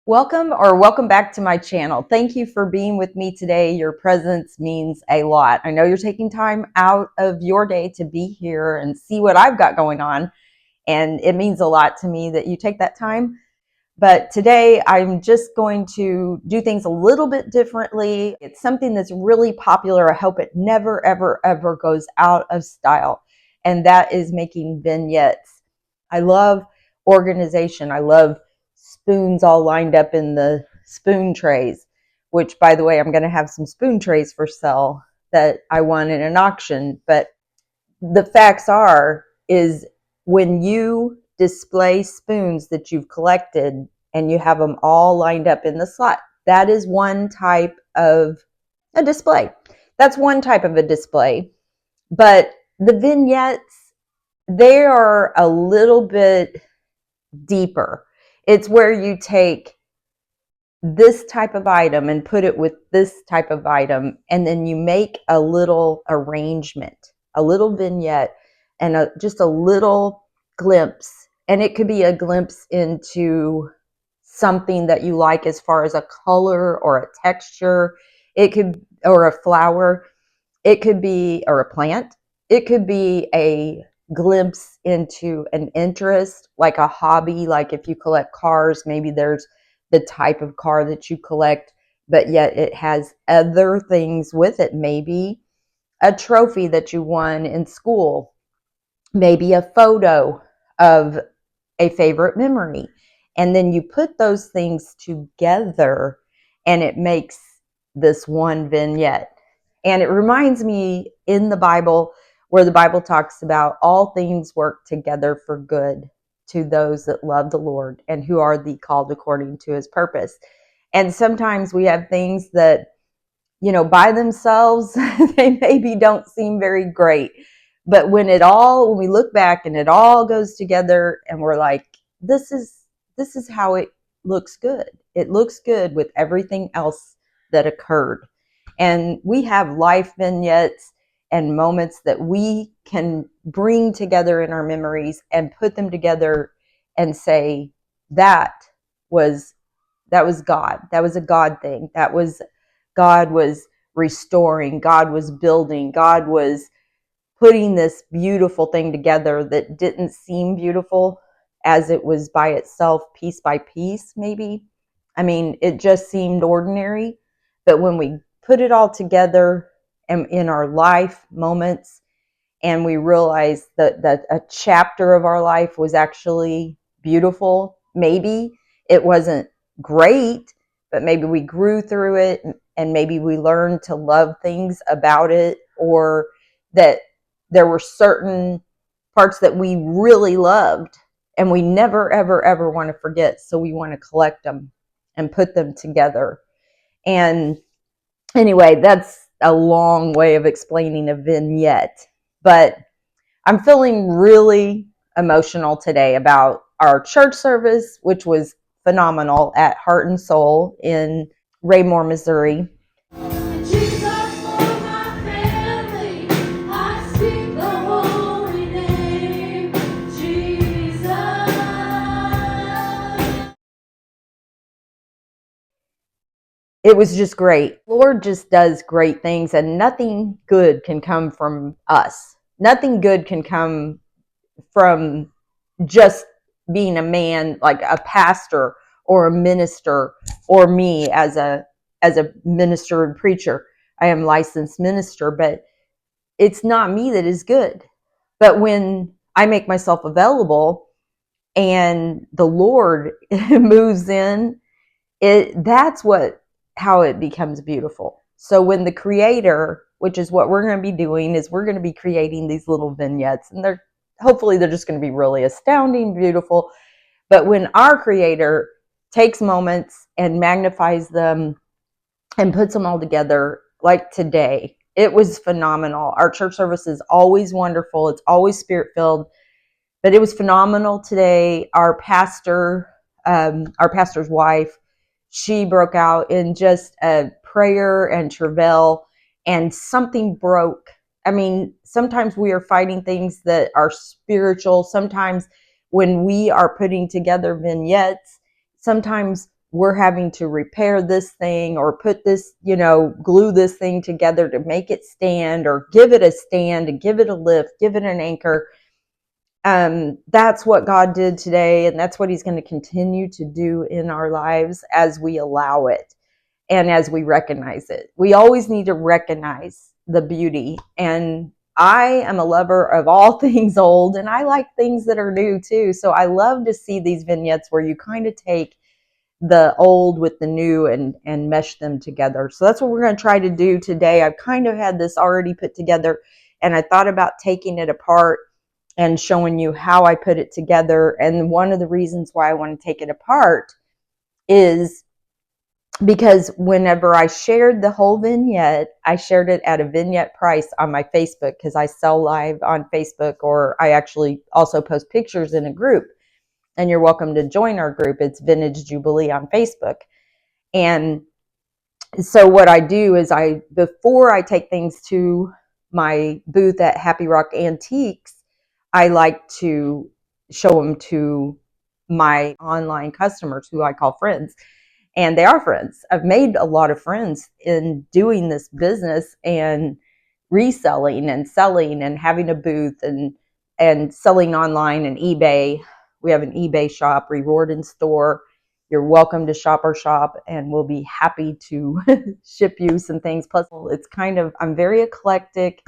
Welcome back to my channel. Thank you for being with me today. Your presence means a lot. I know you're taking time out of your day to be here and see what I've got going on. And it means a lot to me that you take that time. But today I'm just going to do things a little bit differently. It's something that's really popular. I hope it never, ever, ever goes out of style. And that is making vignettes. I love organization. I love spoons all lined up in the spoon trays, which, by the way, I'm going to have some spoon trays for sale that I won in an auction. But the facts is when you display spoons that you've collected and you have them all lined up in the slot, that is one type of a display. That's one type of a display. But the vignettes, they are a little bit deeper. It's where you take this type of item and put it with this type of item, and then you make a little arrangement, a little vignette, and just a little glimpse. And it could be a glimpse into something that you like as far as a color or a texture. It could, or a flower. It could be, or a plant. It could be a glimpse into an interest, like a hobby. Like if you collect cars, maybe there's the type of car that you collect, but yet it has other things with it. Maybe a trophy that you won in school, maybe a photo of a favorite memory. And then you put those things together and it makes this one vignette. And it reminds me in the Bible where the Bible talks about all things work together for good to those that love the Lord and who are the called according to his purpose. And sometimes we have things that, by themselves, they maybe don't seem very great. But when we look back and it all goes together and we're like, this is how it looks good. It looks good with everything else that occurred. And we have life vignettes and moments that we can bring together in our memories and put them together and say, that was God. That was a God thing. God was restoring. God was building. God was putting this beautiful thing together that didn't seem beautiful as it was by itself, piece by piece, maybe. I mean, it just seemed ordinary. But when we put it all together and in our life moments, and we realized that a chapter of our life was actually beautiful. Maybe it wasn't great, but maybe we grew through it, and maybe we learned to love things about it, or that there were certain parts that we really loved and we never, ever, ever want to forget. So we want to collect them and put them together. And anyway, that's a long way of explaining a vignette. But I'm feeling really emotional today about our church service, which was phenomenal at Heart and Soul in Raymore, Missouri. It was just great. Lord just does great things, and nothing good can come from us. Nothing good can come from just being a man, like a pastor or a minister, or me as a minister and preacher. I am a licensed minister, but it's not me that is good. But when I make myself available and the Lord moves in, that's how it becomes beautiful. So when the Creator, which is what we're going to be doing, is we're going to be creating these little vignettes, and hopefully they're just going to be really astounding, beautiful. But when our Creator takes moments and magnifies them and puts them all together, like today, it was phenomenal. Our church service is always wonderful. It's always spirit-filled, but it was phenomenal today. Our pastor's wife, she broke out in just a prayer and travail, and something broke. I mean, sometimes we are fighting things that are spiritual. Sometimes when we are putting together vignettes, sometimes we're having to repair this thing or put this, glue this thing together to make it stand or give it a stand and give it a lift, give it an anchor. That's what God did today, and that's what he's going to continue to do in our lives as we allow it and as we recognize it. We always need to recognize the beauty. And I am a lover of all things old, and I like things that are new too. So I love to see these vignettes where you kind of take the old with the new and mesh them together. So that's what we're going to try to do today. I've kind of had this already put together, and I thought about taking it apart and showing you how I put it together. And one of the reasons why I want to take it apart is because whenever I shared the whole vignette, I shared it at a vignette price on my Facebook, because I sell live on Facebook, or I actually also post pictures in a group. And you're welcome to join our group. It's Vintage Jubilee on Facebook. And so what I do is before I take things to my booth at Happy Rock Antiques, I like to show them to my online customers who I call friends. And they are friends. I've made a lot of friends in doing this business and reselling and selling and having a booth and selling online and eBay. We have an eBay shop, Reward in Store. You're welcome to shop our shop, and we'll be happy to ship you some things. Plus, I'm very eclectic,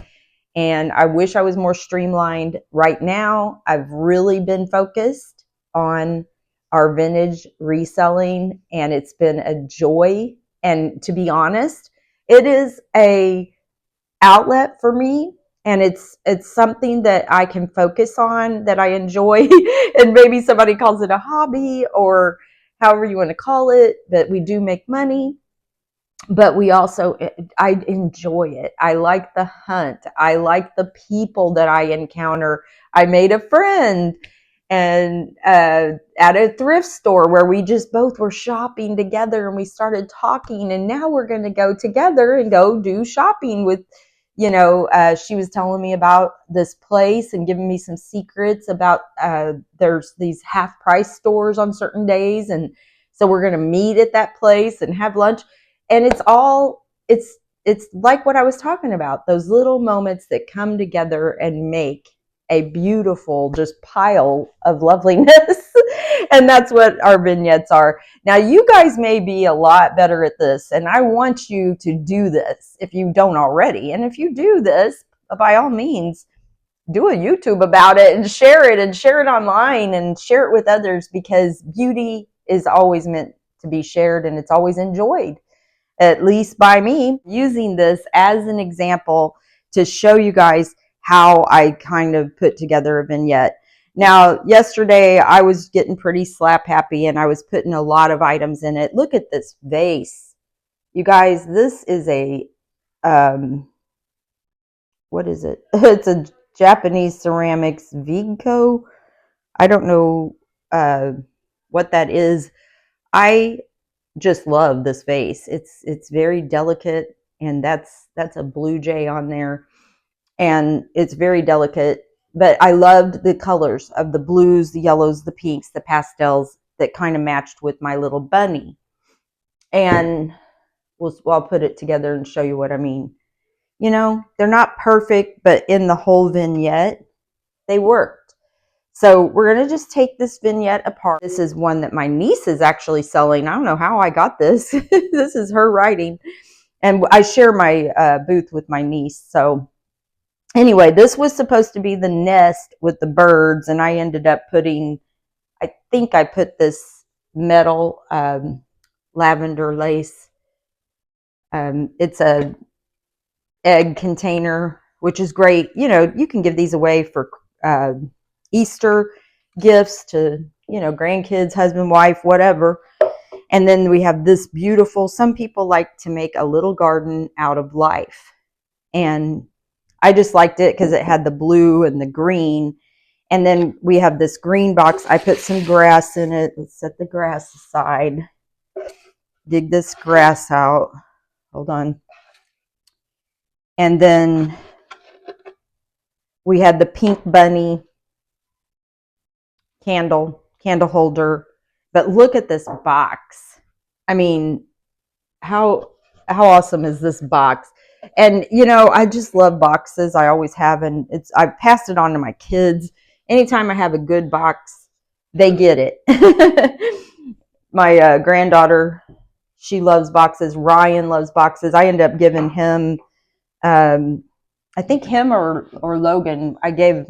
and I wish I was more streamlined. Right now, I've really been focused on our vintage reselling, and it's been a joy. And to be honest, it is a outlet for me, and it's something that I can focus on, that I enjoy. And maybe somebody calls it a hobby or however you want to call it, but we do make money. But I enjoy it. I like the hunt. I like the people that I encounter. I made a friend and at a thrift store where we just both were shopping together, and we started talking, and now we're going to go together and go do shopping with, she was telling me about this place and giving me some secrets about there's these half price stores on certain days, and so we're going to meet at that place and have lunch. And it's like what I was talking about, those little moments that come together and make a beautiful just pile of loveliness. And that's what our vignettes are. Now, you guys may be a lot better at this, and I want you to do this if you don't already. And if you do this, by all means, do a YouTube about it and share it online and share it with others, because beauty is always meant to be shared, and it's always enjoyed, at least by me. Using this as an example to show you guys how I kind of put together a vignette. Now, yesterday I was getting pretty slap happy, and I was putting a lot of items in it. Look at this vase. You guys, this is what is it? It's a Japanese ceramics Vigco. I don't know what that is. I just love this vase. It's very delicate, and that's a blue jay on there, and it's very delicate. But I loved the colors of the blues, the yellows, the pinks, the pastels that kind of matched with my little bunny. And I'll put it together and show you what I mean. They're not perfect, but in the whole vignette, they worked. So we're going to just take this vignette apart. This is one that my niece is actually selling. I don't know how I got this. This is her writing. And I share my booth with my niece. So anyway, this was supposed to be the nest with the birds, and I ended up I think I put this metal lavender lace. It's a egg container, which is great. You can give these away for Easter gifts to, grandkids, husband, wife, whatever. And then we have this beautiful, some people like to make a little garden out of life. And I just liked it because it had the blue and the green. And then we have this green box. I put some grass in it. Let's set the grass aside. Dig this grass out. Hold on. And then we had the pink bunny candle holder. But look at this box. I mean, how awesome is this box? And I just love boxes. I always have, and I've passed it on to my kids. Anytime I have a good box, they get it. My granddaughter, she loves boxes. Ryan loves boxes. I end up giving him, I think him or Logan, I gave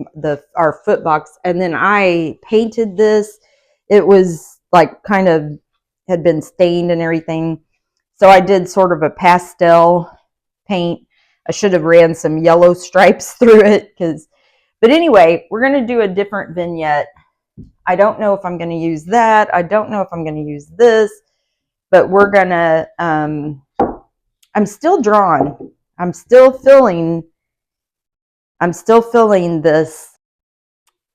our foot box, and then I painted this. It was like kind of had been stained and everything. So I did sort of a pastel paint. I should have ran some yellow stripes through it but anyway, we're going to do a different vignette. I don't know if I'm going to use that. I don't know if I'm going to use this, but we're going to, I'm still drawn. I'm still feeling this.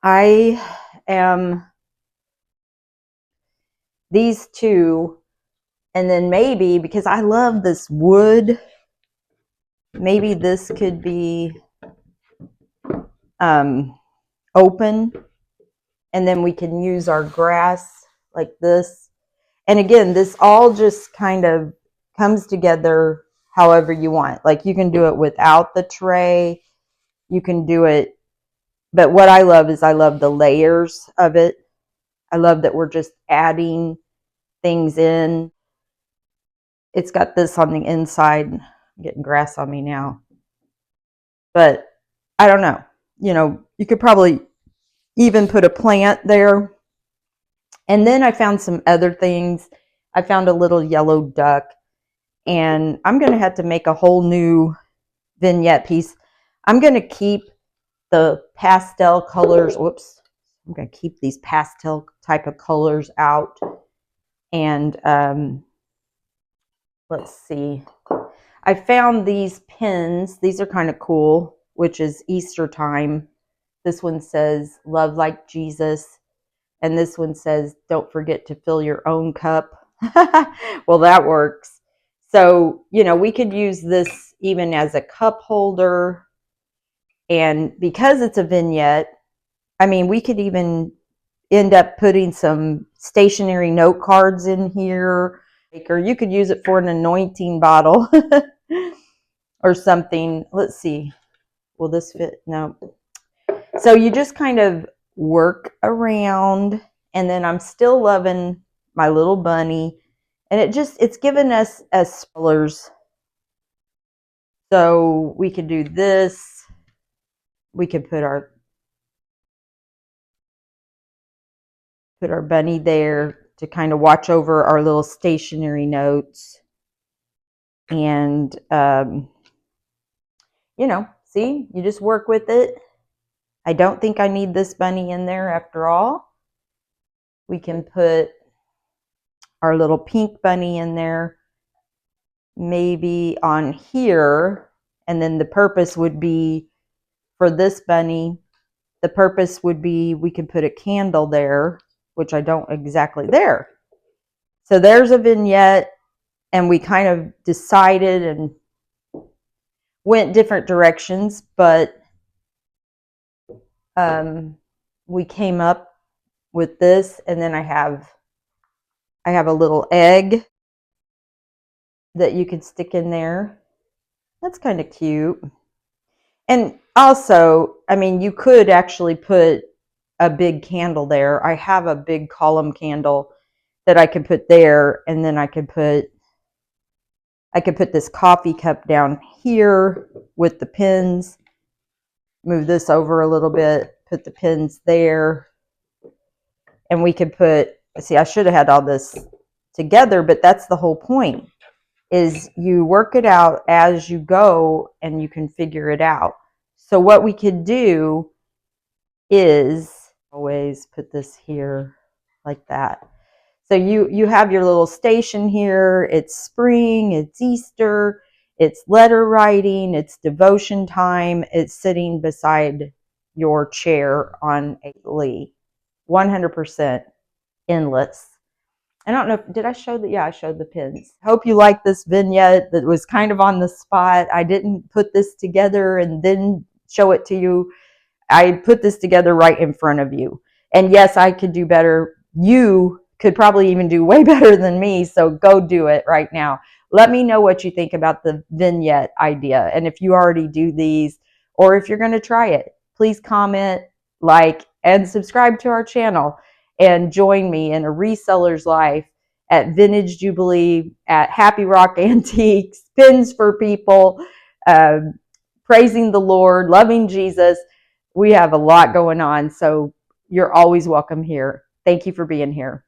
I am these two, and then maybe, because I love this wood, maybe this could be open, and then we can use our grass like this. And again, this all just kind of comes together however you want. Like, you can do it without the tray, you can do it, but what I love is I love the layers of it. I love that we're just adding things in. It's got this on the inside. I'm getting grass on me now, but I don't know. You could probably even put a plant there. And then I found some other things. I found a little yellow duck, and I'm going to have to make a whole new vignette piece. I'm going to keep the pastel colors. Whoops. I'm going to keep these pastel type of colors out. And let's see. I found these pins. These are kind of cool, which is Easter time. This one says, "Love like Jesus." And this one says, "Don't forget to fill your own cup." Well, that works. So, we could use this even as a cup holder. And because it's a vignette, I mean, we could even end up putting some stationary note cards in here. Or you could use it for an anointing bottle or something. Let's see. Will this fit? No. So you just kind of work around, and then I'm still loving my little bunny, and it's given us as colors. So we could do this. We could put our bunny there to kind of watch over our little stationary notes. And see, you just work with it. I don't think I need this bunny in there after all. We can put our little pink bunny in there, maybe on here, and then the purpose would be for this bunny, the purpose would be we could put a candle there, which I don't exactly there. So there's a vignette, and we kind of decided and went different directions, but we came up with this. And then I have a little egg that you could stick in there. That's kind of cute. And also, I mean, you could actually put a big candle there. I have a big column candle that I could put there, and then I could put this coffee cup down here with the pins. Move this over a little bit, put the pins there. And we could see, I should have had all this together, but that's the whole point, is you work it out as you go and you can figure it out. So what we could do is always put this here like that. So you have your little station here. It's spring, it's Easter, it's letter writing, it's devotion time. It's sitting beside your chair on a lily. 100% endless. I don't know, did I show that? Yeah, I showed the pins. Hope you like this vignette that was kind of on the spot. I didn't put this together and then show it to you. I put this together right in front of you. And yes, I could do better. You could probably even do way better than me. So go do it right now. Let me know what you think about the vignette idea. And if you already do these, or if you're going to try it, please comment, like, and subscribe to our channel and join me in a reseller's life at Vintage Jubilee, at Happy Rock Antiques, Pins for People, um, praising the Lord, loving Jesus. We have a lot going on. So you're always welcome here. Thank you for being here.